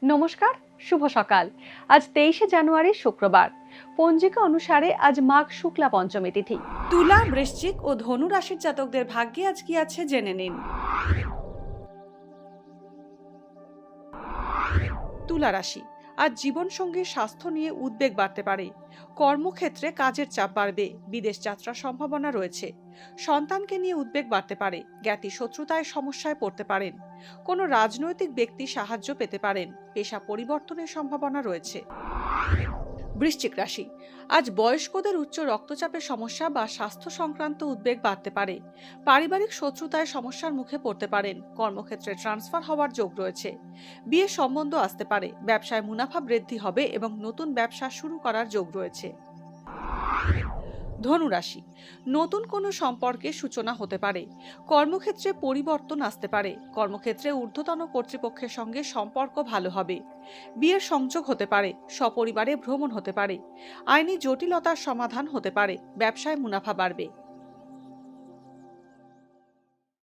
নমস্কার, শুভ সকাল। আজ 23শে জানুয়ারি শুক্রবার। পঞ্জিকা অনুসারে আজ মাঘ শুক্লা পঞ্চমী তিথি। তুলা, বৃশ্চিক ও ধনু রাশির জাতকদের ভাগ্যে আজ কি আছে জেনে নিন। তুলা রাশি, আজ জীবনসঙ্গীর স্বাস্থ্য নিয়ে উদ্বেগ বাড়তে পারে। কর্মক্ষেত্রে কাজের চাপ বাড়বে, বিদেশ যাত্রার সম্ভাবনা রয়েছে। সন্তানকে নিয়ে উদ্বেগ বাড়তে পারে, জ্ঞাতি শত্রুতায় সমস্যায় পড়তে পারেন। কোনো রাজনৈতিক ব্যক্তি সাহায্য পেতে পারেন, পেশা পরিবর্তনের সম্ভাবনা রয়েছে। বৃশ্চিক রাশি, আজ বয়স্কদের উচ্চ রক্তচাপের সমস্যা বা স্বাস্থ্য সংক্রান্ত উদ্বেগ বাড়তে পারে। পারিবারিক শত্রুতায় সমস্যার মুখে পড়তে পারেন, কর্মক্ষেত্রে ট্রান্সফার হওয়ার যোগ রয়েছে। বিয়ের সম্বন্ধ আসতে পারে, ব্যবসায় মুনাফা বৃদ্ধি হবে এবং নতুন ব্যবসা শুরু করার যোগ রয়েছে। ধনুরাশি, নতুন কোনো সম্পর্কের সূচনা হতে পারে। কর্মক্ষেত্রে পরিবর্তন আসতে পারে, কর্মক্ষেত্রে ঊর্ধ্বতন কর্তৃপক্ষের সঙ্গে সম্পর্ক ভালো হবে। বিয়ের সংযোগ হতে পারে, সপরিবারে ভ্রমণ হতে পারে। আইনি জটিলতার সমাধান হতে পারে, ব্যবসায় মুনাফা বাড়বে।